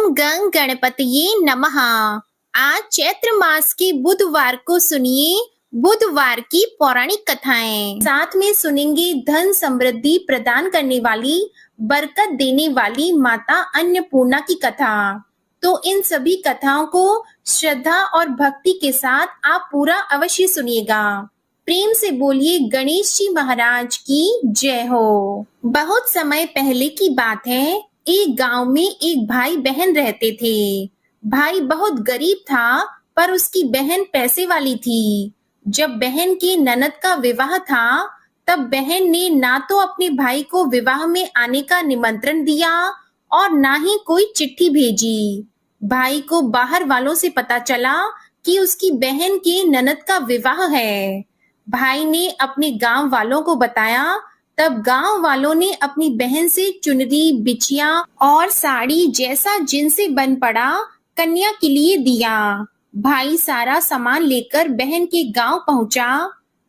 ओम गंग गणपतये नमः। आज चैत्र मास के बुधवार को सुनिए बुधवार की पौराणिक कथाएं। साथ में सुनेंगे धन समृद्धि प्रदान करने वाली, बरकत देने वाली माता अन्नपूर्णा की कथा। तो इन सभी कथाओं को श्रद्धा और भक्ति के साथ आप पूरा अवश्य सुनिएगा। प्रेम से बोलिए गणेश जी महाराज की जय हो। बहुत समय पहले की बात है, एक गांव में एक भाई बहन रहते थे। भाई बहुत गरीब था, पर उसकी बहन पैसे वाली थी। जब बहन के ननद का विवाह था, तब बहन ने ना तो अपने भाई को विवाह में आने का निमंत्रण दिया और ना ही कोई चिट्ठी भेजी। भाई को बाहर वालों से पता चला कि उसकी बहन के ननद का विवाह है। भाई ने अपने गांव वालों को बताया। तब गांव वालों ने अपनी बहन से चुनरी, बिछिया और साड़ी जैसा जिनसे बन पड़ा कन्या के लिए दिया। भाई सारा सामान लेकर बहन के गांव पहुंचा।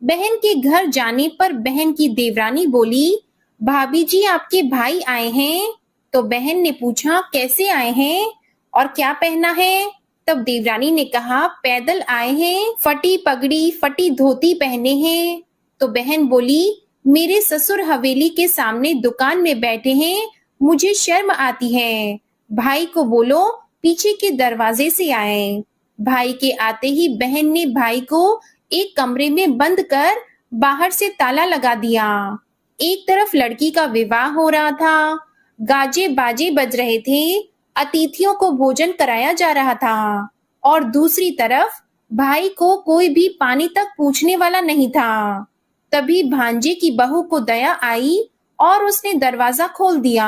बहन के घर जाने पर बहन की देवरानी बोली, भाभी जी आपके भाई आए हैं। तो बहन ने पूछा, कैसे आए हैं और क्या पहना है? तब देवरानी ने कहा, पैदल आए हैं, फटी पगड़ी फटी धोती पहने हैं। तो बहन बोली, मेरे ससुर हवेली के सामने दुकान में बैठे हैं, मुझे शर्म आती है। भाई को बोलो पीछे के दरवाजे से आए। भाई के आते ही बहन ने भाई को एक कमरे में बंद कर बाहर से ताला लगा दिया। एक तरफ लड़की का विवाह हो रहा था, गाजे बाजे बज रहे थे, अतिथियों को भोजन कराया जा रहा था, और दूसरी तरफ भाई को कोई भी पानी तक पूछने वाला नहीं था। तभी भांजे की बहू को दया आई और उसने दरवाजा खोल दिया।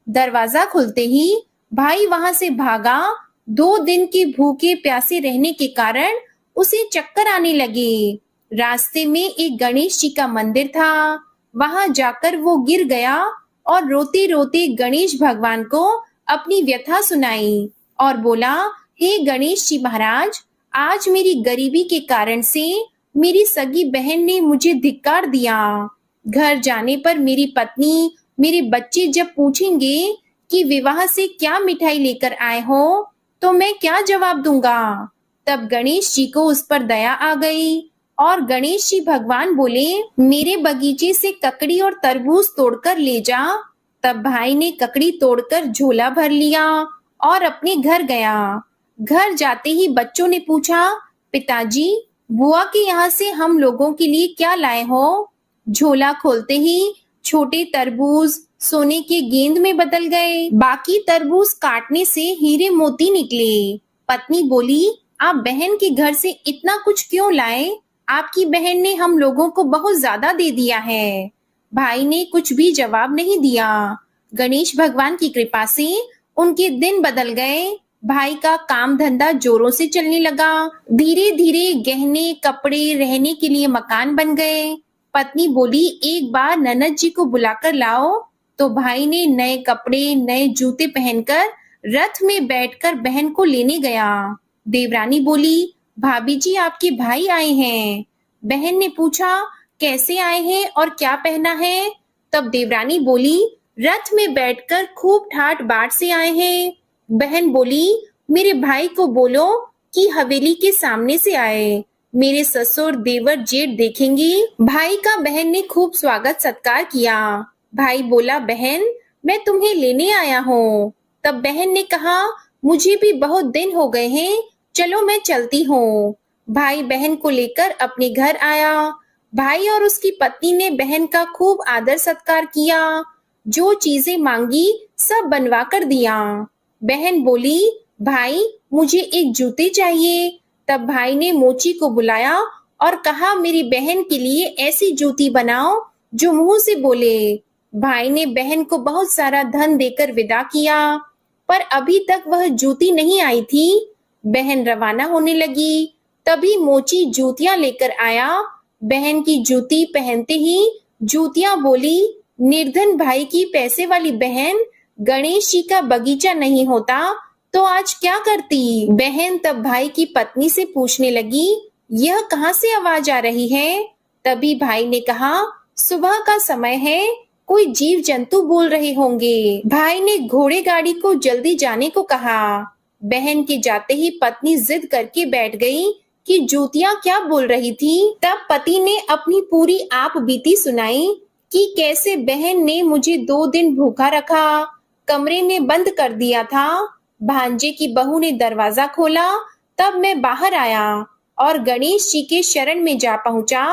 दरवाजा खुलते ही भाई वहां से भागा। 2 दिन के भूखे प्यासे रहने के कारण उसे चक्कर आने लगे। रास्ते में एक गणेश जी का मंदिर था, वहां जाकर वो गिर गया और रोते रोते गणेश भगवान को अपनी व्यथा सुनाई और बोला, हे गणेश जी महाराज, आज मेरी गरीबी के कारण से मेरी सगी बहन ने मुझे धिक्कार दिया। घर जाने पर मेरी पत्नी, मेरे बच्चे जब पूछेंगे कि विवाह से क्या मिठाई लेकर आए हो, तो मैं क्या जवाब दूंगा? तब गणेश जी को उस पर दया आ गई और गणेश जी भगवान बोले, मेरे बगीचे से ककड़ी और तरबूज तोड़कर ले जा। तब भाई ने ककड़ी तोड़कर झोला भर लिया और अपने घर गया। घर जाते ही बच्चों ने पूछा, पिताजी, बुआ के यहाँ से हम लोगों के लिए क्या लाए हो? झोला खोलते ही छोटे तरबूज सोने के गेंद में बदल गए, बाकी तरबूज काटने से हीरे मोती निकले। पत्नी बोली, आप बहन के घर से इतना कुछ क्यों लाए? आपकी बहन ने हम लोगों को बहुत ज्यादा दे दिया है। भाई ने कुछ भी जवाब नहीं दिया। गणेश भगवान की कृपा से उनके दिन बदल गए। भाई का काम धंधा जोरों से चलने लगा। धीरे धीरे गहने, कपड़े, रहने के लिए मकान बन गए। पत्नी बोली, एक बार ननद जी को बुलाकर लाओ। तो भाई ने नए कपड़े, नए जूते पहनकर रथ में बैठकर बहन को लेने गया। देवरानी बोली, भाभी जी आपके भाई आए हैं। बहन ने पूछा, कैसे आए हैं और क्या पहना है? तब देवरानी बोली, रथ में बैठकर खूब ठाट बाट से आए हैं। बहन बोली, मेरे भाई को बोलो कि हवेली के सामने से आए, मेरे ससुर देवर जेठ देखेंगे। भाई का बहन ने खूब स्वागत सत्कार किया। भाई बोला, बहन मैं तुम्हें लेने आया हूँ। तब बहन ने कहा, मुझे भी बहुत दिन हो गए हैं, चलो मैं चलती हूँ। भाई बहन को लेकर अपने घर आया। भाई और उसकी पत्नी ने बहन का खूब आदर सत्कार किया। जो चीजें मांगी सब बनवा कर दिया। बहन बोली, भाई मुझे एक जूते चाहिए। तब भाई ने मोची को बुलाया और कहा, मेरी बहन के लिए ऐसी जूती बनाओ जो मुंह से बोले। भाई ने बहन को बहुत सारा धन देकर विदा किया, पर अभी तक वह जूती नहीं आई थी। बहन रवाना होने लगी, तभी मोची जूतियां लेकर आया। बहन की जूती पहनते ही जूतियां बोली, निर्धन भाई की पैसे वाली बहन, गणेश जी का बगीचा नहीं होता तो आज क्या करती? बहन तब भाई की पत्नी से पूछने लगी, यह कहाँ से आवाज आ रही है? तभी भाई ने कहा, सुबह का समय है, कोई जीव जंतु बोल रहे होंगे। भाई ने घोड़े गाड़ी को जल्दी जाने को कहा। बहन के जाते ही पत्नी जिद करके बैठ गई कि जूतियां क्या बोल रही थी। तब पति ने अपनी पूरी आप बीती सुनाई कि कैसे बहन ने मुझे 2 दिन भूखा रखा, कमरे में बंद कर दिया था। भांजे की बहू ने दरवाजा खोला, तब मैं बाहर आया और गणेश जी के शरण में जा पहुंचा।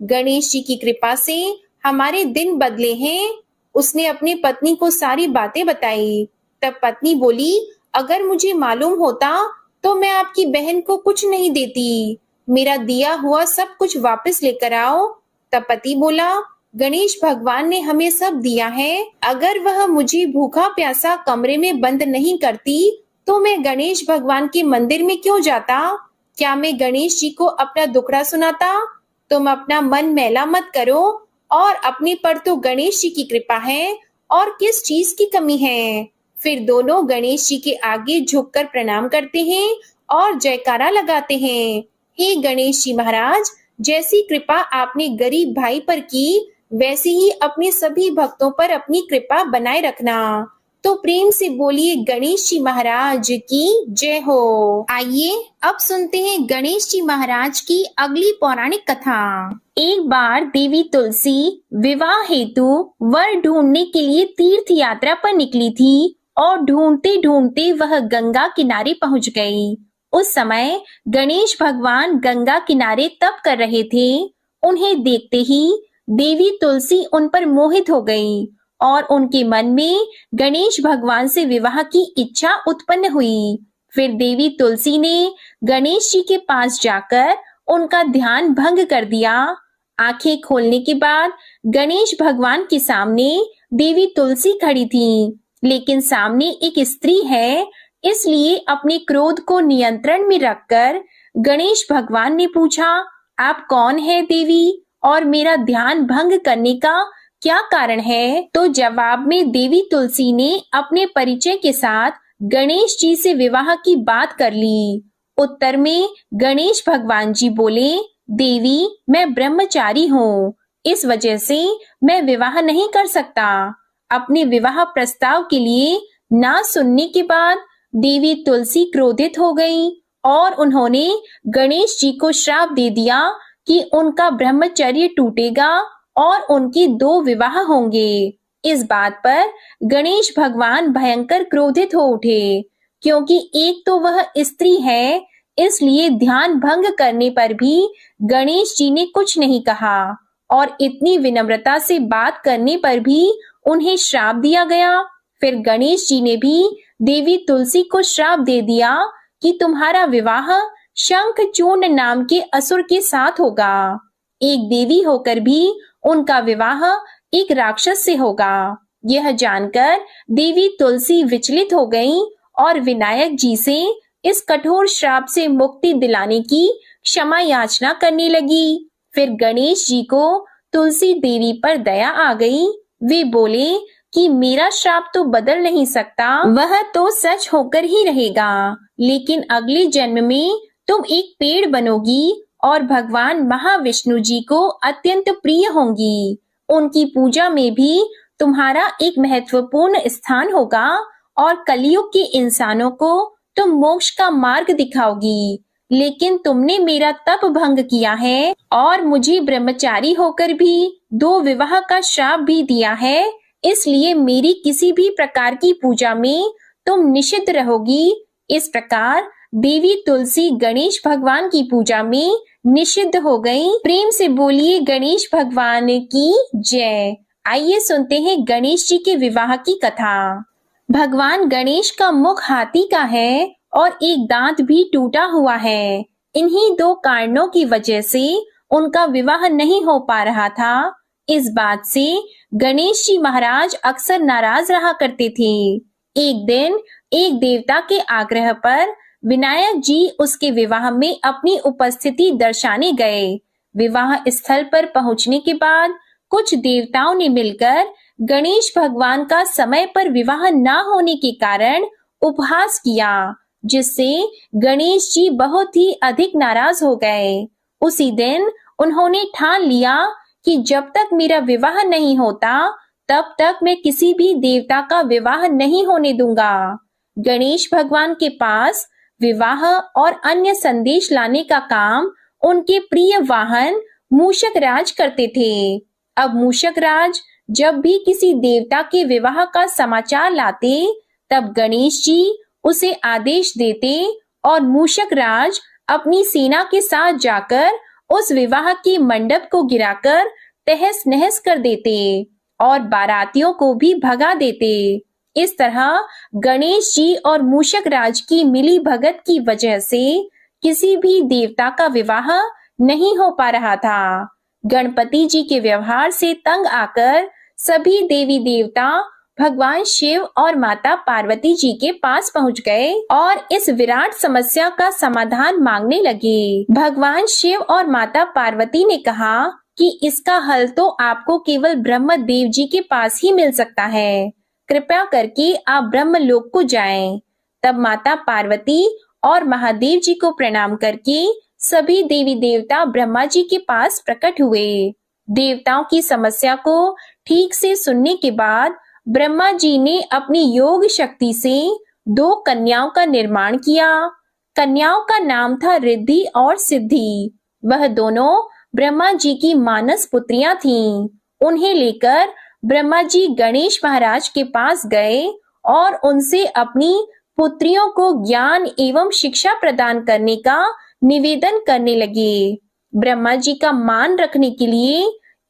गणेश जी की कृपा से हमारे दिन बदले हैं। उसने अपनी पत्नी को सारी बातें बताई। तब पत्नी बोली, अगर मुझे मालूम होता तो मैं आपकी बहन को कुछ नहीं देती। मेरा दिया हुआ सब कुछ वापस लेकर आओ। तब पति बोला, गणेश भगवान ने हमें सब दिया है। अगर वह मुझे भूखा प्यासा कमरे में बंद नहीं करती तो मैं गणेश भगवान के मंदिर में क्यों जाता? क्या मैं गणेश जी को अपना दुखड़ा सुनाता? तुम अपना मन मैला मत करो और अपने पर तो गणेश जी की कृपा है और किस चीज की कमी है। फिर दोनों गणेश जी के आगे झुककर प्रणाम करते हैं और जयकारा लगाते हैं। हे गणेश जी महाराज, जैसी कृपा आपने गरीब भाई पर की, वैसे ही अपने सभी भक्तों पर अपनी कृपा बनाए रखना। तो प्रेम से बोलिए गणेश जी महाराज की जय हो। आइए अब सुनते हैं गणेश जी महाराज की अगली पौराणिक कथा। एक बार देवी तुलसी विवाह हेतु वर ढूंढने के लिए तीर्थ यात्रा पर निकली थी और ढूंढते ढूंढते वह गंगा किनारे पहुंच गई। उस समय गणेश भगवान गंगा किनारे तप कर रहे थे। उन्हें देखते ही देवी तुलसी उन पर मोहित हो गई और उनके मन में गणेश भगवान से विवाह की इच्छा उत्पन्न हुई। फिर देवी तुलसी ने गणेश जी के पास जाकर उनका ध्यान भंग कर दिया। आंखें खोलने के बाद गणेश भगवान के सामने देवी तुलसी खड़ी थी, लेकिन सामने एक स्त्री है, इसलिए अपने क्रोध को नियंत्रण में रखकर गणेश भगवान ने पूछा, आप कौन है देवी और मेरा ध्यान भंग करने का क्या कारण है? तो जवाब में देवी तुलसी ने अपने परिचय के साथ गणेश जी से विवाह की बात कर ली। उत्तर में गणेश भगवान जी बोले, देवी मैं ब्रह्मचारी हूँ, इस वजह से मैं विवाह नहीं कर सकता। अपने विवाह प्रस्ताव के लिए ना सुनने के बाद देवी तुलसी क्रोधित हो गई और उन्होंने गणेश जी को श्राप दे दिया कि उनका ब्रह्मचर्य टूटेगा और उनके 2 विवाह होंगे। इस बात पर गणेश भगवान भयंकर क्रोधित हो उठे, क्योंकि एक तो वह स्त्री है, इसलिए ध्यान भंग करने पर भी गणेश जी ने कुछ नहीं कहा और इतनी विनम्रता से बात करने पर भी उन्हें श्राप दिया गया। फिर गणेश जी ने भी देवी तुलसी को श्राप दे दिया कि तुम्हारा विवाह शंखचूर्ण नाम के असुर के साथ होगा। एक देवी होकर भी उनका विवाह एक राक्षस से होगा। यह जानकर देवी तुलसी विचलित हो गई और विनायक जी से इस कठोर श्राप से मुक्ति दिलाने की क्षमा याचना करने लगी। फिर गणेश जी को तुलसी देवी पर दया आ गई। वे बोले कि मेरा श्राप तो बदल नहीं सकता, वह तो सच होकर ही रहेगा, लेकिन अगले जन्म में तुम एक पेड़ बनोगी और भगवान महाविष्णु जी को अत्यंत प्रिय होंगी। उनकी पूजा में भी तुम्हारा एक महत्वपूर्ण स्थान होगा और कलयुग के इंसानों को तुम मोक्ष का मार्ग दिखाओगी। लेकिन तुमने मेरा तप भंग किया है और मुझे ब्रह्मचारी होकर भी 2 विवाह का श्राप भी दिया है, इसलिए मेरी किसी भी प्रकार की पूजा में तुम निषिद्ध रहोगी। इस प्रकार देवी तुलसी गणेश भगवान की पूजा में निषिद्ध हो गई। प्रेम से बोलिए गणेश भगवान की जय। आइए सुनते हैं गणेश जी के विवाह की कथा। भगवान गणेश का मुख हाथी का है और एक दांत भी टूटा हुआ है। इन्हीं 2 कारणों की वजह से उनका विवाह नहीं हो पा रहा था। इस बात से गणेश जी महाराज अक्सर नाराज रहा करते थे। एक दिन एक देवता के आग्रह पर विनायक जी उसके विवाह में अपनी उपस्थिति दर्शाने गए। विवाह स्थल पर पहुंचने के बाद कुछ देवताओं ने मिलकर गणेश भगवान का समय पर विवाह न होने के कारण उपहास किया, जिससे गणेश जी बहुत ही अधिक नाराज हो गए। उसी दिन उन्होंने ठान लिया कि जब तक मेरा विवाह नहीं होता तब तक मैं किसी भी देवता का विवाह नहीं होने दूंगा। गणेश भगवान के पास विवाह और अन्य संदेश लाने का काम उनके प्रिय वाहन मूषक राज करते थे। अब मूषक राज जब भी किसी देवता के विवाह का समाचार लाते, तब गणेश जी उसे आदेश देते और मूषक राज अपनी सेना के साथ जाकर उस विवाह के मंडप को गिराकर तहस नहस कर देते और बारातियों को भी भगा देते। इस तरह गणेश जी और मूषक राज की मिली भगत की वजह से किसी भी देवता का विवाह नहीं हो पा रहा था। गणपति जी के व्यवहार से तंग आकर सभी देवी देवता भगवान शिव और माता पार्वती जी के पास पहुंच गए और इस विराट समस्या का समाधान मांगने लगे। भगवान शिव और माता पार्वती ने कहा कि इसका हल तो आपको केवल ब्रह्मदेव जी के पास ही मिल सकता है। कृपया करके आप ब्रह्मलोक को जाएं। तब माता पार्वती और महादेव जी को प्रणाम करके सभी देवी देवता ब्रह्मा जी के पास प्रकट हुए। देवताओं की समस्या को ठीक से सुनने के बाद ब्रह्मा जी ने अपनी योग शक्ति से 2 कन्याओं का निर्माण किया। कन्याओं का नाम था रिद्धि और सिद्धि। वह दोनों ब्रह्मा जी की मानस पुत्रियां थीं। उन्हें लेकर ब्रह्मा जी गणेश महाराज के पास गए और उनसे अपनी पुत्रियों को ज्ञान एवं शिक्षा प्रदान करने का निवेदन करने लगे। ब्रह्मा जी का मान रखने के लिए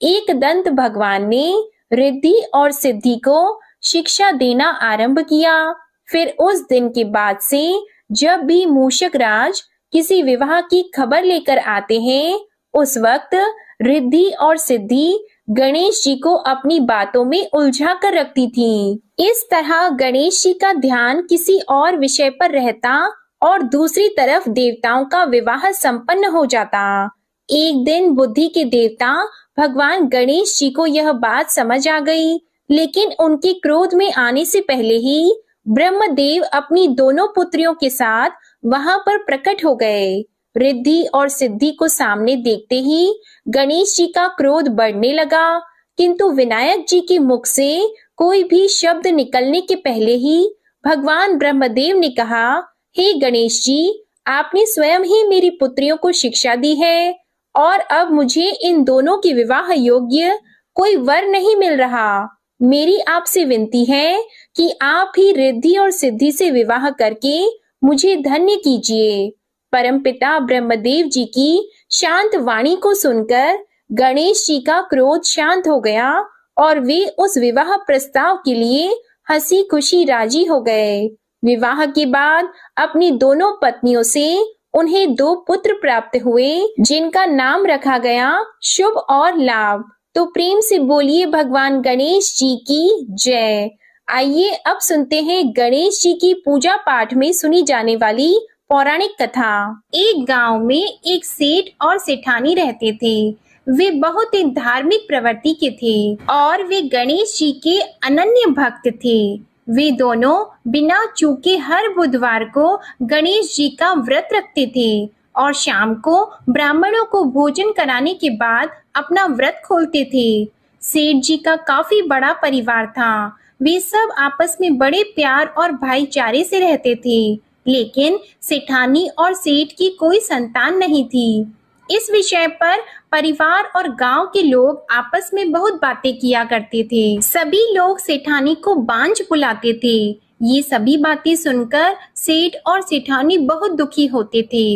एकदंत भगवान ने रिद्धि और सिद्धि को शिक्षा देना आरंभ किया। फिर उस दिन के बाद से जब भी मूषक राज किसी विवाह की खबर लेकर आते हैं, उस वक्त रिद्धि और सिद्धि गणेश जी को अपनी बातों में उलझा कर रखती थीं। इस तरह गणेश जी का ध्यान किसी और विषय पर रहता और दूसरी तरफ देवताओं का विवाह संपन्न हो जाता। एक दिन बुद्धि के देवता भगवान गणेश जी को यह बात समझ आ गई, लेकिन उनके क्रोध में आने से पहले ही ब्रह्मदेव अपनी दोनों पुत्रियों के साथ वहां पर प्रकट हो गए। रिद्धि और सिद्धि को सामने देखते ही गणेश जी का क्रोध बढ़ने लगा, किंतु विनायक जी के मुख से कोई भी शब्द निकलने के पहले ही भगवान ब्रह्मदेव ने कहा, हे गणेश जी, आपने स्वयं ही मेरी पुत्रियों को शिक्षा दी है और अब मुझे इन दोनों के विवाह योग्य कोई वर नहीं मिल रहा। मेरी आपसे विनती है कि आप ही रिद्धि और सिद्धि से विवाह करके मुझे धन्य कीजिए। परमपिता ब्रह्मदेव जी की शांत वाणी को सुनकर गणेश जी का क्रोध शांत हो गया और वे उस विवाह प्रस्ताव के लिए हंसी खुशी राजी हो गए। विवाह के बाद अपनी दोनों पत्नियों से उन्हें 2 पुत्र प्राप्त हुए, जिनका नाम रखा गया शुभ और लाभ। तो प्रेम से बोलिए भगवान गणेश जी की जय। आइए अब सुनते हैं गणेश जी की पूजा पाठ में सुनी जाने वाली पौराणिक कथा। एक गांव में एक सेठ और सेठानी रहते थे। वे बहुत ही धार्मिक प्रवृत्ति के थे और वे गणेश जी के अनन्य भक्त थे। वे दोनों बिना चूके हर बुधवार को गणेश जी का व्रत रखते थे और शाम को ब्राह्मणों को भोजन कराने के बाद अपना व्रत खोलते थे। सेठ जी का काफी बड़ा परिवार था। वे सब आपस में बड़े प्यार और भाईचारे से रहते थे, लेकिन सेठानी और सेठ की कोई संतान नहीं थी। इस विषय पर परिवार और गांव के लोग आपस में बहुत बातें किया करते थे। सभी लोग सेठानी को बांझ बुलाते थे। ये सभी बातें सुनकर सेठ और सेठानी बहुत दुखी होते थे।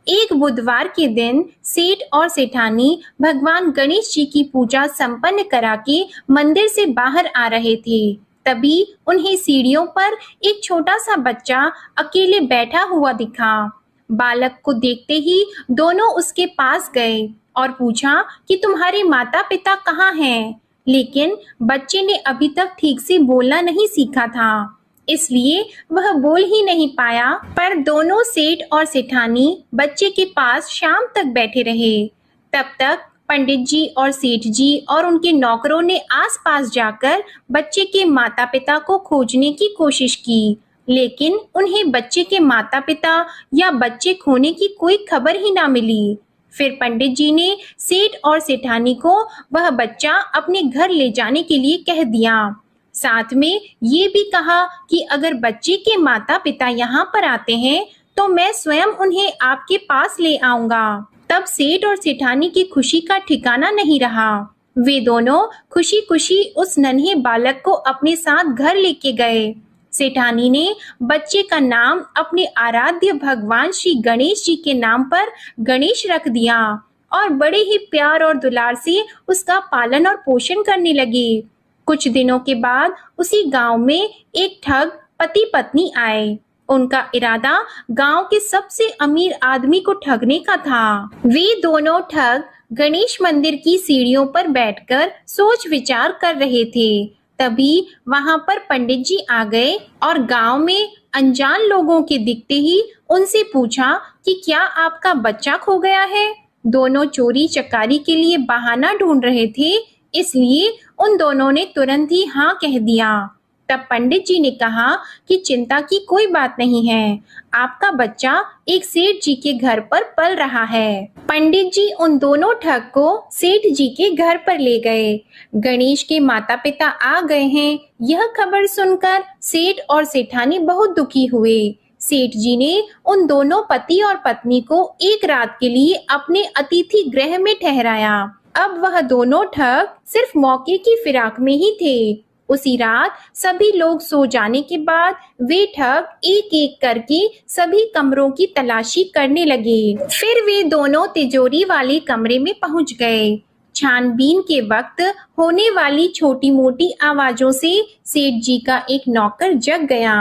एक बुधवार के दिन सेठ और सेठानी भगवान गणेश जी की पूजा संपन्न करा के मंदिर से बाहर आ रहे थे। तभी उन्हें सीढ़ियों पर एक छोटा सा बच्चा अकेले बैठा हुआ दिखा। बालक को देखते ही दोनों उसके पास गए और पूछा कि तुम्हारे माता पिता कहाँ हैं? लेकिन बच्चे ने अभी तक ठीक से बोलना नहीं सीखा था, इसलिए वह बोल ही नहीं पाया। पर दोनों सेठ और सेठानी बच्चे के पास शाम तक बैठे रहे। तब तक पंडित जी और सेठ जी और उनके नौकरों ने आसपास जाकर बच्चे के माता पिता को खोजने की कोशिश की, लेकिन उन्हें बच्चे के माता पिता या बच्चे खोने की कोई खबर ही ना मिली। फिर पंडित जी ने सेठ और सेठानी को वह बच्चा अपने घर ले जाने के लिए कह दिया। साथ में ये भी कहा कि अगर बच्चे के माता पिता यहाँ पर आते हैं तो मैं स्वयं उन्हें आपके पास ले आऊंगा। तब सेठ और सेठानी की खुशी का ठिकाना नहीं रहा। वे दोनों खुशी खुशी उस नन्हे बालक को अपने साथ घर लेके गए। सेठानी ने बच्चे का नाम अपने आराध्य भगवान श्री गणेश जी के नाम पर गणेश रख दिया और बड़े ही प्यार और दुलार से उसका पालन और पोषण करने लगे। कुछ दिनों के बाद उसी गांव में एक ठग पति पत्नी आए। उनका इरादा गांव के सबसे अमीर आदमी को ठगने का था। वे दोनों ठग गणेश मंदिर की सीढ़ियों पर बैठकर सोच विचार कर रहे थे। तभी वहां पर पंडित जी आ गए और गांव में अनजान लोगों के दिखते ही उनसे पूछा कि क्या आपका बच्चा खो गया है। दोनों चोरी चकारी के लिए बहाना ढूंढ रहे थे, इसलिए उन दोनों ने तुरंत ही हाँ कह दिया। तब पंडित जी ने कहा कि चिंता की कोई बात नहीं है, आपका बच्चा एक सेठ जी के घर पर पल रहा है। पंडित जी उन दोनों ठग को सेठ जी के घर पर ले गए। गणेश के माता पिता आ गए हैं, यह खबर सुनकर सेठ और सेठानी बहुत दुखी हुए। सेठ जी ने उन दोनों पति और पत्नी को एक रात के लिए अपने अतिथि गृह में ठहराया। अब वह दोनों ठग सिर्फ मौके की फिराक में ही थे। उसी रात सभी लोग सो जाने के बाद वे ठग एक एक करके सभी कमरों की तलाशी करने लगे। फिर वे दोनों तिजोरी वाले कमरे में पहुंच गए। छानबीन के वक्त होने वाली छोटी मोटी आवाजों से सेठ जी का एक नौकर जग गया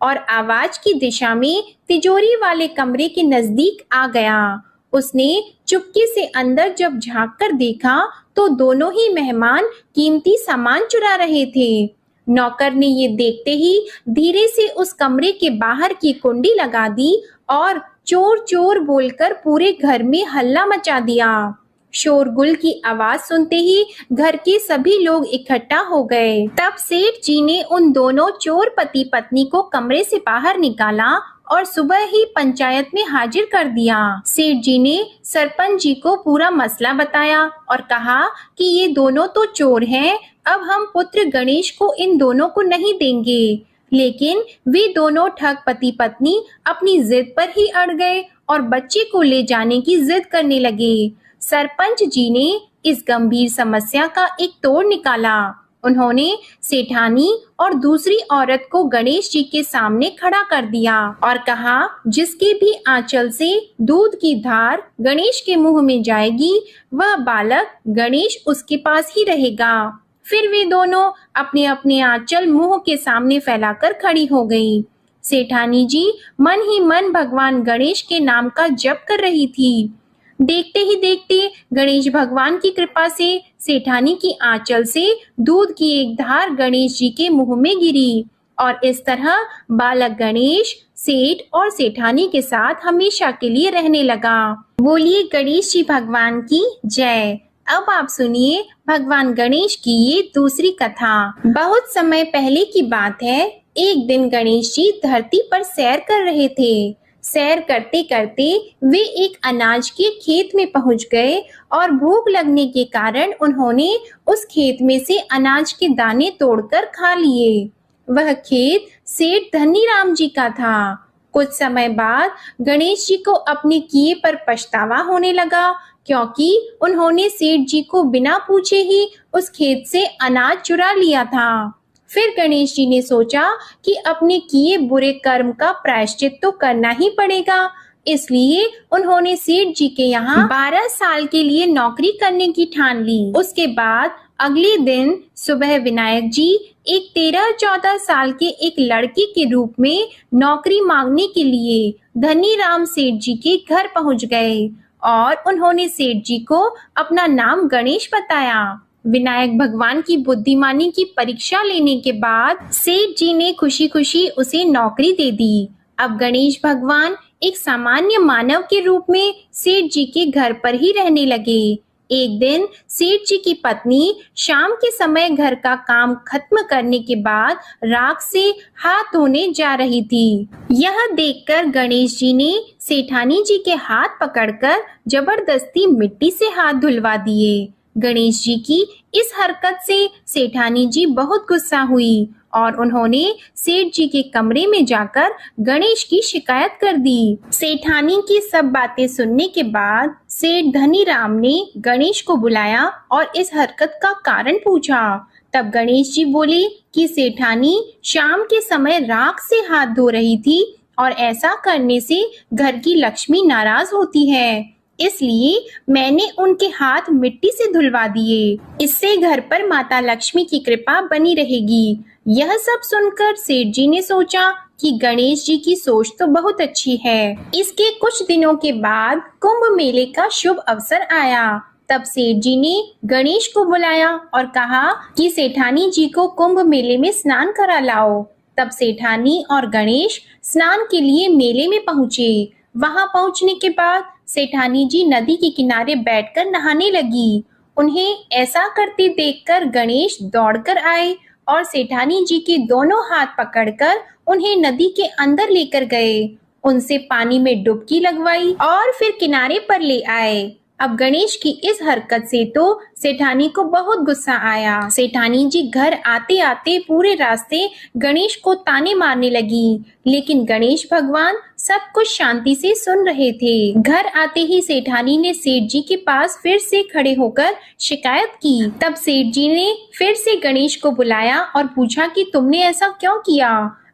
और आवाज की दिशा में तिजोरी वाले कमरे के नजदीक आ गया। उसने चुपके से अंदर जब झांक कर देखा तो दोनों ही मेहमान कीमती सामान चुरा रहे थे। नौकर ने ये देखते ही धीरे से उस कमरे के बाहर की कुंडी लगा दी और चोर चोर बोलकर पूरे घर में हल्ला मचा दिया। शोरगुल की आवाज सुनते ही घर के सभी लोग इकट्ठा हो गए। तब सेठ जी ने उन दोनों चोर पति पत्नी को कमरे से बाहर निकाला और सुबह ही पंचायत में हाजिर कर दिया। सेठ जी ने सरपंच जी को पूरा मसला बताया और कहा कि ये दोनों तो चोर हैं, अब हम पुत्र गणेश को इन दोनों को नहीं देंगे। लेकिन वे दोनों ठग पति पत्नी अपनी जिद पर ही अड़ गए और बच्चे को ले जाने की जिद करने लगे। सरपंच जी ने इस गंभीर समस्या का एक तोड़ निकाला। उन्होंने सेठानी और दूसरी औरत को गणेश जी के सामने खड़ा कर दिया और कहा, जिसके भी आंचल से दूध की धार गणेश के मुंह में जाएगी, वह बालक गणेश उसके पास ही रहेगा। फिर वे दोनों अपने अपने आंचल मुंह के सामने फैलाकर खड़ी हो गई। सेठानी जी मन ही मन भगवान गणेश के नाम का जप कर रही थी। देखते ही देखते गणेश भगवान की कृपा से सेठानी की आंचल से दूध की एक धार गणेश जी के मुंह में गिरी और इस तरह बालक गणेश सेठ और सेठानी के साथ हमेशा के लिए रहने लगा। बोलिए गणेश जी भगवान की जय। अब आप सुनिए भगवान गणेश की ये दूसरी कथा। बहुत समय पहले की बात है। एक दिन गणेश जी धरती पर सैर कर रहे थे। सैर करते करते वे एक अनाज के खेत में पहुंच गए और भूख लगने के कारण उन्होंने उस खेत में से अनाज के दाने तोड़कर खा लिए। वह खेत सेठ धनीराम जी का था। कुछ समय बाद गणेश जी को अपने किए पर पछतावा होने लगा, क्योंकि उन्होंने सेठ जी को बिना पूछे ही उस खेत से अनाज चुरा लिया था। फिर गणेश जी ने सोचा कि अपने किए बुरे कर्म का प्रायश्चित तो करना ही पड़ेगा, इसलिए उन्होंने सेठ जी के यहाँ 12 साल के लिए नौकरी करने की ठान ली। उसके बाद अगले दिन सुबह विनायक जी एक 13-14 साल के एक लड़के के रूप में नौकरी मांगने के लिए धनीराम सेठ जी के घर पहुंच गए और उन्होंने सेठ जी को अपना नाम गणेश बताया। विनायक भगवान की बुद्धिमानी की परीक्षा लेने के बाद सेठ जी ने खुशी खुशी उसे नौकरी दे दी। अब गणेश भगवान एक सामान्य मानव के रूप में सेठ जी के घर पर ही रहने लगे। एक दिन सेठ जी की पत्नी शाम के समय घर का काम खत्म करने के बाद राख से हाथ धोने जा रही थी। यह देखकर गणेश जी ने सेठानी जी के हाथ पकड़कर जबरदस्ती मिट्टी से हाथ धुलवा दिए। गणेश जी की इस हरकत से सेठानी जी बहुत गुस्सा हुई और उन्होंने सेठ जी के कमरे में जाकर गणेश की शिकायत कर दी। सेठानी की सब बातें सुनने के बाद सेठ धनीराम ने गणेश को बुलाया और इस हरकत का कारण पूछा। तब गणेश जी बोले कि सेठानी शाम के समय राख से हाथ धो रही थी और ऐसा करने से घर की लक्ष्मी नाराज होती है, इसलिए मैंने उनके हाथ मिट्टी से धुलवा दिए। इससे घर पर माता लक्ष्मी की कृपा बनी रहेगी। यह सब सुनकर सेठ जी ने सोचा कि गणेश जी की सोच तो बहुत अच्छी है। इसके कुछ दिनों के बाद कुंभ मेले का शुभ अवसर आया। तब सेठ जी ने गणेश को बुलाया और कहा कि सेठानी जी को कुंभ मेले में स्नान करा लाओ। तब सेठानी और गणेश स्नान के लिए मेले में पहुँचे। वहां पहुंचने के बाद सेठानी जी नदी के किनारे बैठकर नहाने लगी। उन्हें ऐसा करते देखकर गणेश दौड़कर आए और सेठानी जी के दोनों हाथ पकड़कर उन्हें नदी के अंदर लेकर गए, उनसे पानी में डुबकी लगवाई और फिर किनारे पर ले आए। अब गणेश की इस हरकत से तो सेठानी को बहुत गुस्सा आया। सेठानी जी घर आते आते पूरे रास्ते गणेश को ताने मारने लगी, लेकिन गणेश भगवान सब कुछ शांति से सुन रहे थे। घर आते ही सेठानी ने सेठ जी के पास फिर से खड़े होकर शिकायत की। तब सेठ जी ने फिर से गणेश को बुलाया और पूछा कि तुमने ऐसा क्यों किया।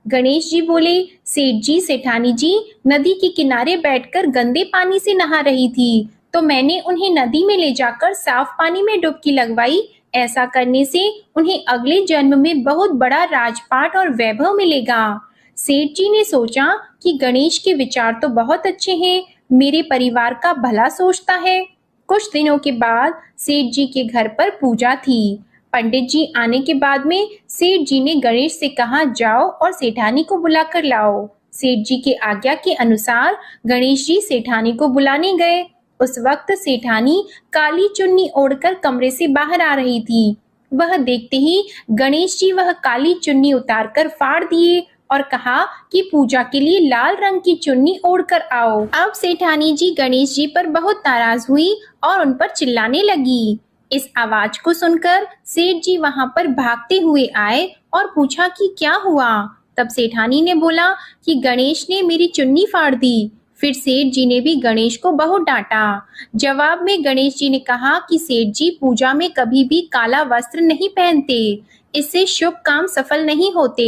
गणेश जी बोले, सेठ जी, सेठानी जी नदी के किनारे बैठकर गंदे पानी से नहा रही थी, तो मैंने उन्हें नदी में ले जाकर साफ पानी में डुबकी लगवाई। ऐसा करने से उन्हें अगले जन्म में बहुत बड़ा राजपाट और वैभव मिलेगा। सेठ जी ने सोचा कि गणेश के विचार तो बहुत अच्छे हैं, मेरे परिवार का भला सोचता है। कुछ दिनों के बाद सेठ जी के घर पर पूजा थी। पंडित जी आने के बाद में सेठ जी ने गणेश से कहा, जाओ और सेठानी को बुलाकर लाओ। सेठ जी के आज्ञा के अनुसार गणेश जी सेठानी को बुलाने गए। उस वक्त सेठानी काली चुन्नी ओढ़कर कमरे से बाहर आ रही थी। वह देखते ही गणेश जी वह काली चुन्नी उतारकर फाड़ दिए और कहा कि पूजा के लिए लाल रंग की चुन्नी ओढ़कर आओ। अब सेठानी जी गणेश जी पर बहुत नाराज हुई और उन पर चिल्लाने लगी। इस आवाज को सुनकर सेठ जी वहां पर भागते हुए आए और पूछा कि क्या हुआ। तब सेठानी ने बोला कि गणेश ने मेरी चुन्नी फाड़ दी। फिर सेठ जी ने भी गणेश को बहुत डांटा। जवाब में गणेश जी ने कहा कि सेठ जी पूजा में कभी भी काला वस्त्र नहीं पहनते, इससे शुभ काम सफल नहीं होते,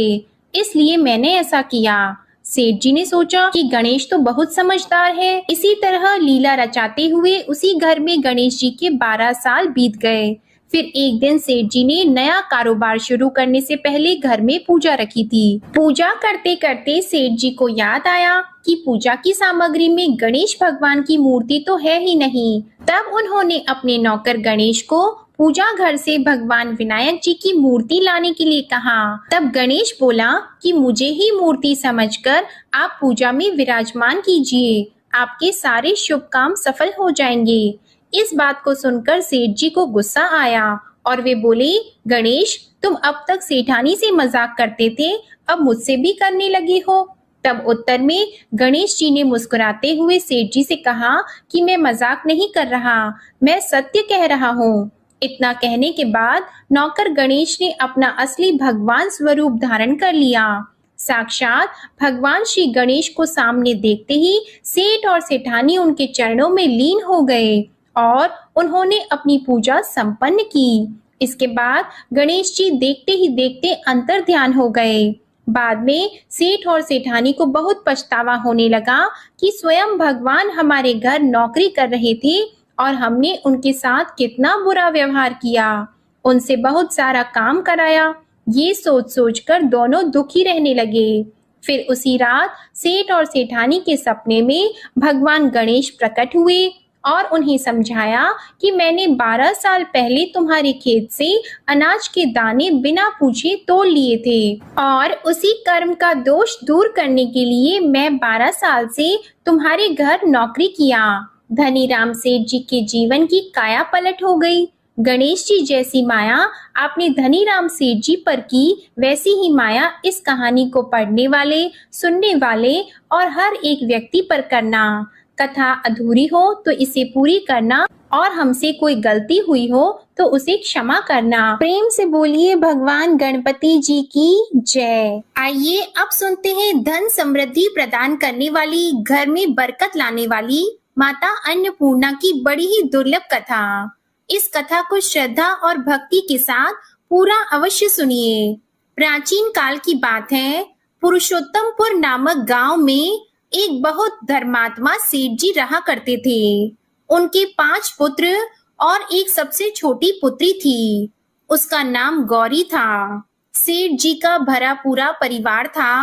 इसलिए मैंने ऐसा किया। सेठ जी ने सोचा कि गणेश तो बहुत समझदार है। इसी तरह लीला रचाते हुए उसी घर में गणेश जी के 12 साल बीत गए। फिर एक दिन सेठ जी ने नया कारोबार शुरू करने से पहले घर में पूजा रखी थी। पूजा करते करते सेठ जी को याद आया कि पूजा की सामग्री में गणेश भगवान की मूर्ति तो है ही नहीं। तब उन्होंने अपने नौकर गणेश को पूजा घर से भगवान विनायक जी की मूर्ति लाने के लिए कहा। तब गणेश बोला कि मुझे ही मूर्ति समझकर आप पूजा में विराजमान कीजिए, आपके सारे शुभ काम सफल हो जाएंगे। इस बात को सुनकर सेठ जी को गुस्सा आया और वे बोले, गणेश, तुम अब तक सेठानी से मजाक करते थे, अब मुझसे भी करने लगे हो। तब उत्तर में गणेश जी ने मुस्कुराते हुए सेठ जी से कहा कि मैं मजाक नहीं कर रहा, मैं सत्य कह रहा हूँ। इतना कहने के बाद नौकर गणेश ने अपना असली भगवान स्वरूप धारण कर लिया। साक्षात भगवान श्री गणेश को सामने देखते ही सेठ और सेठानी उनके चरणों में लीन हो गए और उन्होंने अपनी पूजा संपन्न की। इसके बाद गणेश जी देखते ही देखते अंतर ध्यान हो गए। बाद में सेठ और सेठानी को बहुत पछतावा होने लगा कि स्वयं भगवान हमारे घर नौकरी कर रहे थे और हमने उनके साथ कितना बुरा व्यवहार किया, उनसे बहुत सारा काम कराया। ये सोच सोचकर दोनों दुखी रहने लगे। फिर उसी रात सेठ और सेठानी के सपने में भगवान गणेश प्रकट हुए और उन्हें समझाया कि मैंने 12 साल पहले तुम्हारे खेत से अनाज के दाने बिना पूछे तोड़ लिए थे और उसी कर्म का दोष दूर करने के लिए मैं 12 साल से तुम्हारे घर नौकरी किया। धनीराम सेठ जी के जीवन की काया पलट हो गई। गणेश जी जैसी माया आपने धनीराम सेठ जी पर की, वैसी ही माया इस कहानी को पढ़ने वाले, सुनने वाले और हर एक व्यक्ति पर करना। कथा अधूरी हो तो इसे पूरी करना और हमसे कोई गलती हुई हो तो उसे क्षमा करना। प्रेम से बोलिए भगवान गणपति जी की जय। आइए अब सुनते हैं धन समृद्धि प्रदान करने वाली, घर में बरकत लाने वाली माता अन्नपूर्णा की बड़ी ही दुर्लभ कथा। इस कथा को श्रद्धा और भक्ति के साथ पूरा अवश्य सुनिए। प्राचीन काल की बात है, पुरुषोत्तमपुर नामक गांव में एक बहुत धर्मात्मा सेठ जी रहा करते थे। उनके 5 पुत्र और एक सबसे छोटी पुत्री थी। उसका नाम गौरी था। सेठ जी का भरा पूरा परिवार था।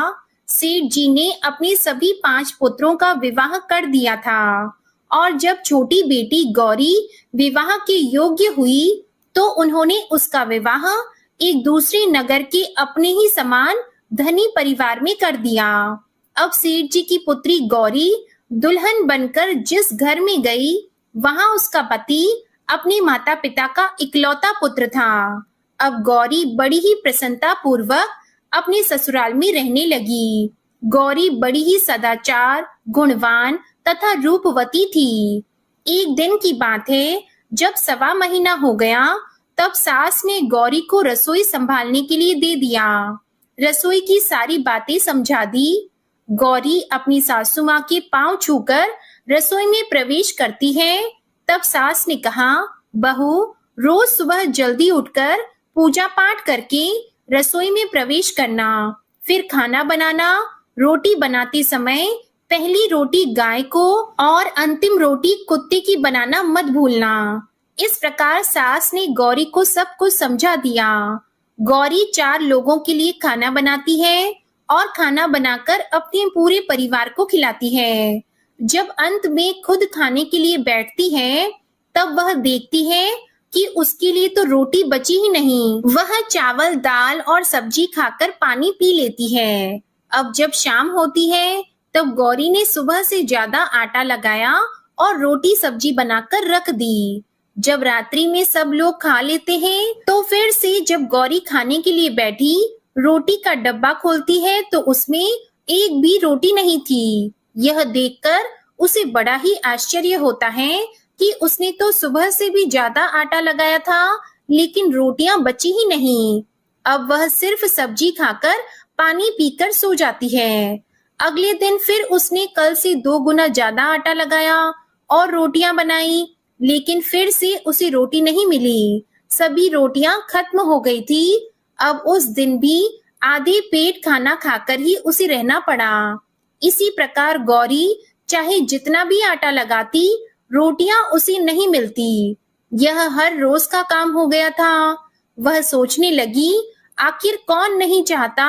सेठ जी ने अपने सभी 5 पुत्रों का विवाह कर दिया था और जब छोटी बेटी गौरी विवाह के योग्य हुई तो उन्होंने उसका विवाह एक दूसरे नगर के अपने ही समान धनी परिवार में कर दिया। अब सेठ जी की पुत्री गौरी दुल्हन बनकर जिस घर में गई, वहां उसका पति अपने माता पिता का इकलौता पुत्र था। अब गौरी बड़ी ही प्रसन्नता पूर्वक अपने ससुराल में रहने लगी। गौरी बड़ी ही सदाचार, गुणवान तथा रूपवती थी। एक दिन की बात है, जब 1.25 महीना हो गया, तब सास ने गौरी को रसोई संभालने के लिए दे दिया। रसोई की सारी बातें समझा दी। गौरी अपनी सासू माँ के पांव छूकर रसोई में प्रवेश करती है। तब सास ने कहा, बहू, रोज सुबह जल्दी उठकर पूजा पाठ करके रसोई में प्रवेश करना, फिर खाना बनाना। रोटी बनाते समय पहली रोटी गाय को और अंतिम रोटी कुत्ते की बनाना मत भूलना। इस प्रकार सास ने गौरी को सब कुछ समझा दिया। गौरी 4 लोगों के लिए खाना बनाती है और खाना बनाकर अपने पूरे परिवार को खिलाती है। जब अंत में खुद खाने के लिए बैठती है, तब वह देखती है कि उसके लिए तो रोटी बची ही नहीं। वह चावल, दाल और सब्जी खाकर पानी पी लेती है। अब जब शाम होती है, तब गौरी ने सुबह से ज्यादा आटा लगाया और रोटी सब्जी बनाकर रख दी। जब रात्रि में सब लोग खा लेते हैं, तो फिर से जब गौरी खाने के लिए बैठी, रोटी का डब्बा खोलती है तो उसमें एक भी रोटी नहीं थी। यह देखकर उसे बड़ा ही आश्चर्य होता है कि उसने तो सुबह से भी ज्यादा आटा लगाया था, लेकिन रोटियां बची ही नहीं। अब वह सिर्फ सब्जी खाकर पानी पीकर सो जाती है। अगले दिन फिर उसने कल से 2 गुना ज्यादा आटा लगाया और रोटियां बनाई, लेकिन फिर से उसे रोटी नहीं मिली। सभी रोटियां खत्म हो गई थी। अब उस दिन भी आधे पेट खाना खाकर ही उसे रहना पड़ा। इसी प्रकार गौरी चाहे जितना भी आटा लगाती, रोटियां उसे नहीं मिलती। यह हर रोज का काम हो गया था। वह सोचने लगी, आखिर कौन नहीं चाहता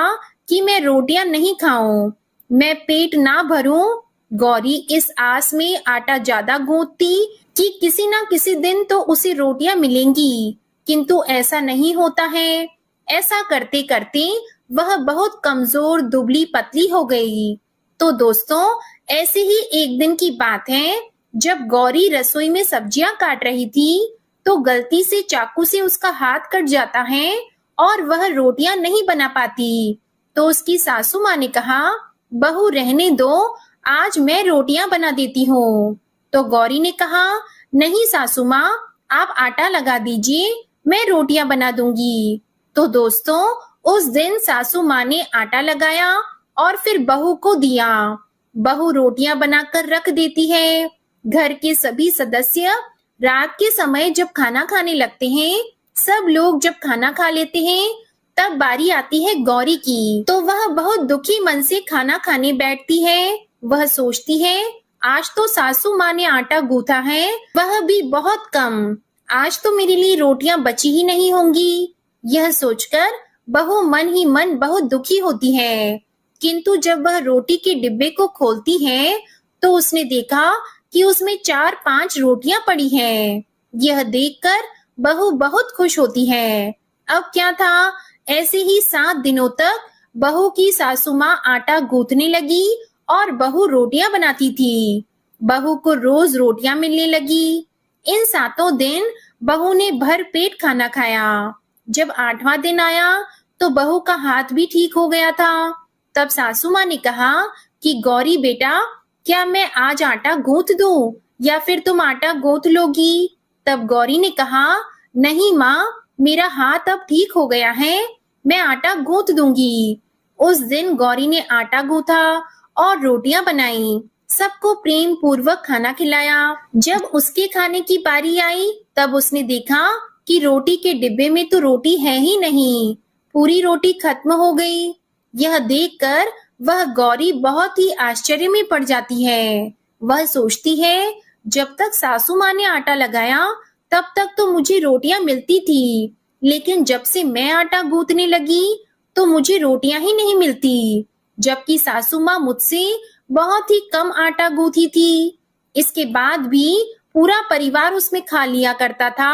कि मैं रोटियां नहीं खाऊं, मैं पेट ना भरूं। गौरी इस आस में आटा ज्यादा गूंथती कि किसी ना किसी दिन तो उसे रोटियां मिलेंगी, किंतु ऐसा नहीं होता है। ऐसा करते करते वह बहुत कमजोर, दुबली पतली हो गई। तो दोस्तों, ऐसे ही एक दिन की बात है, जब गौरी रसोई में सब्जियां काट रही थी, तो गलती से चाकू से उसका हाथ कट जाता है और वह रोटियां नहीं बना पाती। तो उसकी सासू माँ ने कहा, बहू रहने दो, आज मैं रोटियां बना देती हूँ। तो गौरी ने कहा, नहीं सासू माँ, आप आटा लगा दीजिए, मैं रोटियां बना दूंगी। तो दोस्तों, उस दिन सासू माँ ने आटा लगाया और फिर बहू को दिया। बहू रोटियां बनाकर रख देती है। घर के सभी सदस्य रात के समय जब खाना खाने लगते हैं, सब लोग जब खाना खा लेते हैं, तब बारी आती है गौरी की। तो वह बहुत दुखी मन से खाना खाने बैठती है। वह सोचती है, आज तो सासू माँ ने आटा गूंथा है, वह भी बहुत कम। आज तो मेरे लिए रोटियां बची ही नहीं होंगी। यह सोचकर बहू मन ही मन बहुत दुखी होती है। किंतु जब वह रोटी के डिब्बे को खोलती है, तो उसने देखा कि उसमें 4-5 रोटियां पड़ी हैं। यह देखकर बहू बहुत खुश होती है। अब क्या था, ऐसे ही 7 दिनों तक बहू की सासू माँ आटा गूंथने लगी और बहू रोटियां बनाती थी। बहू को रोज रोटियां मिलने लगी। इन 7 दिन बहू ने भर पेट खाना खाया। जब 8वां दिन आया तो बहू का हाथ भी ठीक हो गया था। तब सासू माँ ने कहा कि गौरी बेटा, क्या मैं आज आटा गूंथ दूं या फिर तुम आटा गूंथ लोगी? तब गौरी ने कहा, नहीं माँ, मेरा हाथ अब ठीक हो गया है, मैं आटा गूंथ दूंगी। उस दिन गौरी ने आटा गूंथा और रोटियां बनाई, सबको प्रेम पूर्वक खाना खिलाया। जब उसके खाने की बारी आई तब उसने देखा कि रोटी के डिब्बे में तो रोटी है ही नहीं, पूरी रोटी खत्म हो गई। यह देखकर वह गौरी बहुत ही आश्चर्य में पड़ जाती है। वह सोचती है, जब तक सासू माँ ने आटा लगाया तब तक तो मुझे रोटियां मिलती थी, लेकिन जब से मैं आटा गूंथने लगी तो मुझे रोटियां ही नहीं मिलती, जबकि सासू माँ मुझसे बहुत ही कम आटा गूंथी थी। इसके बाद भी पूरा परिवार उसमें खा लिया करता था।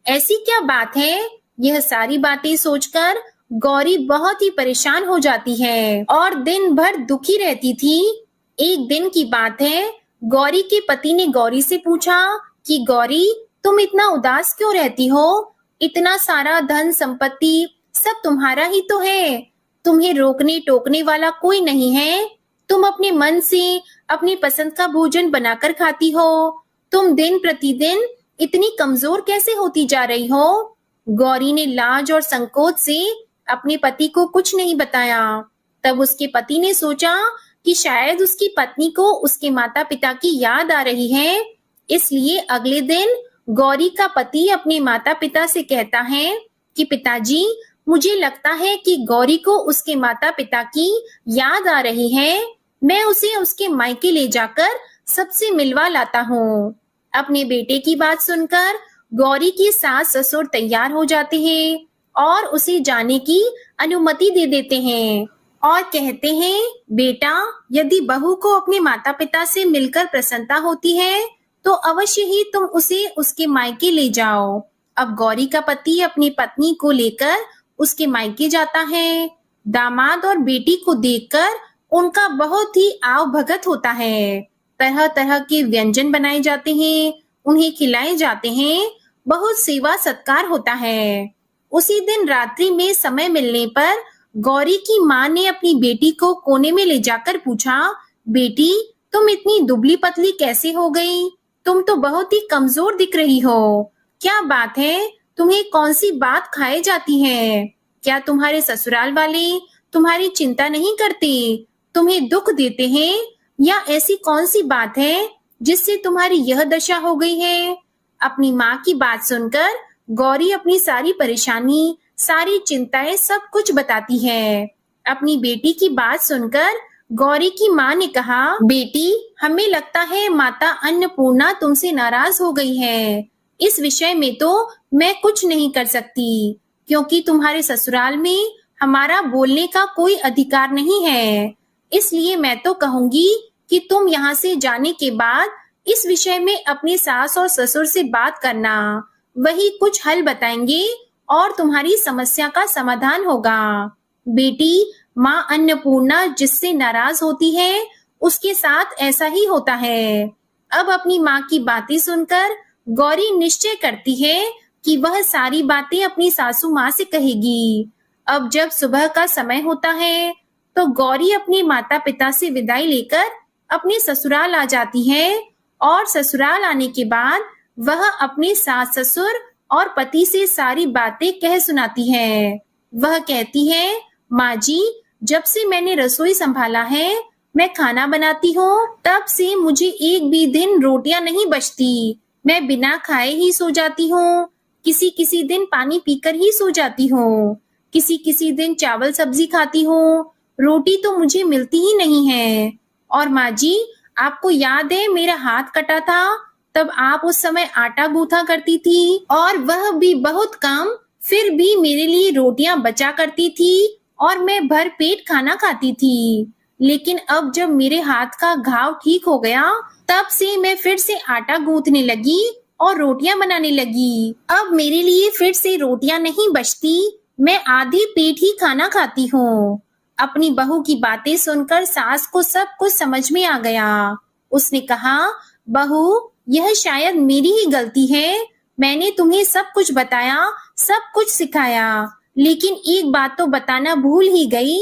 ऐसी क्या बात है? यह सारी बातें सोचकर गौरी बहुत ही परेशान हो जाती है और दिन भर दुखी रहती थी। एक दिन की बात है, गौरी के पति ने गौरी से पूछा कि गौरी, तुम इतना उदास क्यों रहती हो? इतना सारा धन संपत्ति सब तुम्हारा ही तो है, तुम्हें रोकने टोकने वाला कोई नहीं है, तुम अपने मन से अपनी पसंद का भोजन बनाकर खाती हो, तुम दिन प्रतिदिन इतनी कमजोर कैसे होती जा रही हो? गौरी ने लाज और संकोच से अपने पति को कुछ नहीं बताया। तब उसके पति ने सोचा कि शायद उसकी पत्नी को उसके माता पिता की याद आ रही है, इसलिए अगले दिन गौरी का पति अपने माता पिता से कहता है कि पिताजी, मुझे लगता है कि गौरी को उसके माता पिता की याद आ रही है, मैं उसे उसके मायके ले जाकर सबसे मिलवा लाता हूँ। अपने बेटे की बात सुनकर गौरी की सास ससुर तैयार हो जाते हैं और उसे जाने की अनुमति दे देते हैं और कहते हैं, बेटा, यदि बहू को अपने माता पिता से मिलकर प्रसन्नता होती है तो अवश्य ही तुम उसे उसके मायके ले जाओ। अब गौरी का पति अपनी पत्नी को लेकर उसके मायके जाता है। दामाद और बेटी को देखकर उनका बहुत ही आव भगत होता है। तरह तरह के व्यंजन बनाए जाते हैं, उन्हें खिलाए जाते हैं, बहुत सेवा सत्कार होता है। उसी दिन रात्रि में समय मिलने पर गौरी की माँ ने अपनी बेटी को कोने में ले जाकर पूछा, बेटी, तुम इतनी दुबली पतली कैसे हो गई? तुम तो बहुत ही कमजोर दिख रही हो। क्या बात है? तुम्हें कौन सी बात खाए जाती है? क्या तुम्हारे ससुराल वाले तुम्हारी चिंता नहीं करते, तुम्हें दुख देते हैं, या ऐसी कौन सी बात है जिससे तुम्हारी यह दशा हो गई है? अपनी माँ की बात सुनकर गौरी अपनी सारी परेशानी, सारी चिंताएं सब कुछ बताती है। अपनी बेटी की बात सुनकर गौरी की माँ ने कहा, बेटी, हमें लगता है माता अन्नपूर्णा तुमसे नाराज हो गई है। इस विषय में तो मैं कुछ नहीं कर सकती, क्योंकि तुम्हारे ससुराल में हमारा बोलने का कोई अधिकार नहीं है। इसलिए मैं तो कहूंगी कि तुम यहाँ से जाने के बाद इस विषय में अपनी सास और ससुर से बात करना, वही कुछ हल बताएंगे और तुम्हारी समस्या का समाधान होगा। बेटी, माँ अन्नपूर्णा जिससे नाराज होती है उसके साथ ऐसा ही होता है। अब अपनी माँ की बातें सुनकर गौरी निश्चय करती है कि वह सारी बातें अपनी सासू माँ से कहेगी। अब जब सुबह का समय होता है तो गौरी अपने माता पिता से विदाई लेकर अपने ससुराल आ जाती है और ससुराल आने के बाद वह अपने सास ससुर और पति से सारी बातें कह सुनाती है। वह कहती है, माँ जी, जब से मैंने रसोई संभाला है, मैं खाना बनाती हूँ, तब से मुझे एक भी दिन रोटियां नहीं बचती। मैं बिना खाए ही सो जाती हूँ, किसी किसी दिन पानी पीकर ही सो जाती हूँ, किसी किसी दिन चावल सब्जी खाती हूँ, रोटी तो मुझे मिलती ही नहीं है। और माँ जी, आपको याद है मेरा हाथ कटा था, तब आप उस समय आटा गूंथा करती थी और वह भी बहुत कम, फिर भी मेरे लिए रोटियां बचा करती थी और मैं भर पेट खाना खाती थी। लेकिन अब जब मेरे हाथ का घाव ठीक हो गया, तब से मैं फिर से आटा गूंथने लगी और रोटियां बनाने लगी। अब मेरे लिए फिर से रोटियां नहीं बचती, मैं आधे पेट ही खाना खाती हूँ। अपनी बहू की बातें सुनकर सास को सब कुछ समझ में आ गया। उसने कहा, बहू, यह शायद मेरी ही गलती है। मैंने तुम्हें सब कुछ बताया, सब कुछ सिखाया, लेकिन एक बात तो बताना भूल ही गई।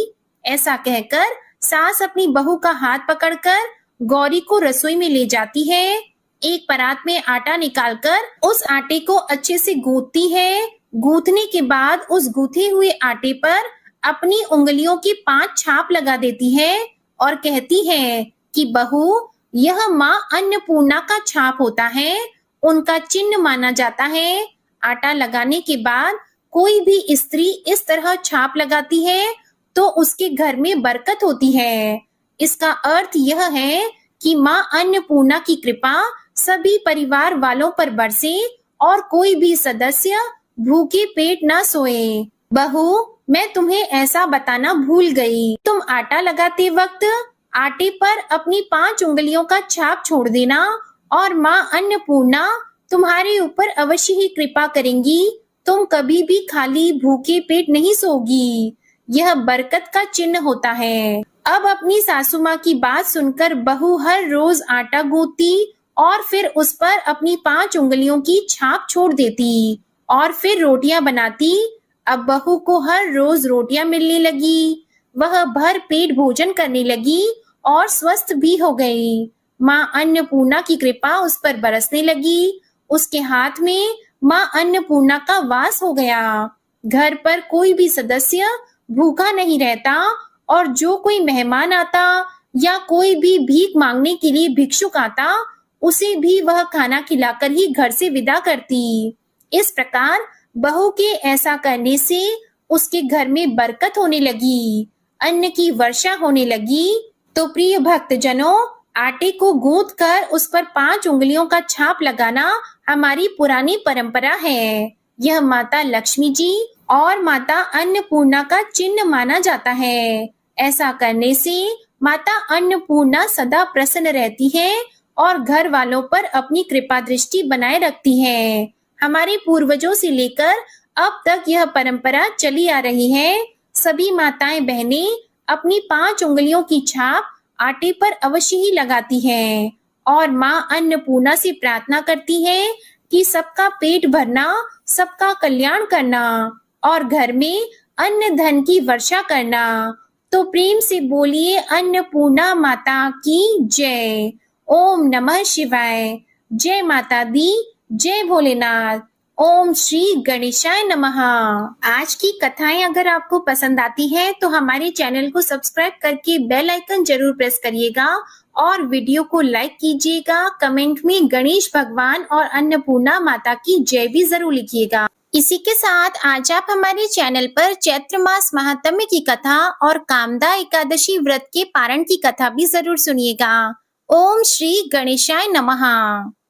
ऐसा कहकर सास अपनी बहू का हाथ पकड़कर गौरी को रसोई में ले जाती है। एक परात में आटा निकालकर उस आटे को अच्छे से गूंथती है। गूंथने के बाद उस गूंथे हुए आटे पर अपनी उंगलियों की 5 छाप लगा देती है और कहती है कि बहू, यह माँ अन्नपूर्णा का छाप होता है, उनका चिन्ह माना जाता है। आटा लगाने के बाद कोई भी स्त्री इस तरह छाप लगाती है तो उसके घर में बरकत होती है। इसका अर्थ यह है कि माँ अन्नपूर्णा की कृपा सभी परिवार वालों पर बरसे और कोई भी सदस्य भूखे पेट न सोए। बहू, मैं तुम्हें ऐसा बताना भूल गई। तुम आटा लगाते वक्त आटे पर अपनी 5 उंगलियों का छाप छोड़ देना और माँ अन्नपूर्णा तुम्हारे ऊपर अवश्य ही कृपा करेंगी। तुम कभी भी खाली भूखे पेट नहीं सोगी। यह बरकत का चिन्ह होता है। अब अपनी सासू माँ की बात सुनकर बहू हर रोज आटा गूंथती और फिर उस पर अपनी 5 उंगलियों की छाप छोड़ देती और फिर रोटियां बनाती। अब बहू को हर रोज रोटियां मिलने लगी। वह भर पेट भोजन करने लगी और स्वस्थ भी हो गई। माँ अन्नपूर्णा की कृपा उस पर बरसने लगी। उसके हाथ में माँ अन्नपूर्णा का वास हो गया। घर पर कोई भी सदस्य भूखा नहीं रहता और जो कोई मेहमान आता या कोई भी भीख मांगने के लिए भिक्षुक आता, उसे भी वह खाना खिलाकर ही घर से विदा करती। इस प्रकार बहू के ऐसा करने से उसके घर में बरकत होने लगी, अन्न की वर्षा होने लगी। तो प्रिय भक्तजनों, आटे को गूंथ कर उस पर 5 उंगलियों का छाप लगाना हमारी पुरानी परंपरा है। यह माता लक्ष्मी जी और माता अन्नपूर्णा का चिन्ह माना जाता है। ऐसा करने से माता अन्नपूर्णा सदा प्रसन्न रहती है और घर वालों पर अपनी कृपा दृष्टि बनाए रखती है। हमारे पूर्वजों से लेकर अब तक यह परंपरा चली आ रही है। सभी माताएं बहनें अपनी 5 उंगलियों की छाप आटे पर अवश्य ही लगाती हैं और माँ अन्नपूर्णा से प्रार्थना करती है कि सबका पेट भरना, सबका कल्याण करना और घर में अन्न धन की वर्षा करना। तो प्रेम से बोलिए अन्नपूर्णा माता की जय। ओम नमः शिवाय। जय माता दी, जय भोलेनाथ। ओम श्री गणेशाय नमः। आज की कथाएं अगर आपको पसंद आती हैं तो हमारे चैनल को सब्सक्राइब करके बेल आइकन जरूर प्रेस करिएगा और वीडियो को लाइक कीजिएगा। कमेंट में गणेश भगवान और अन्नपूर्णा माता की जय भी जरूर लिखिएगा। इसी के साथ आज आप हमारे चैनल पर चैत्र मास महात्म्य की कथा और कामदा एकादशी व्रत के पारण की कथा भी जरूर सुनिएगा। ओम श्री गणेशाय नमः।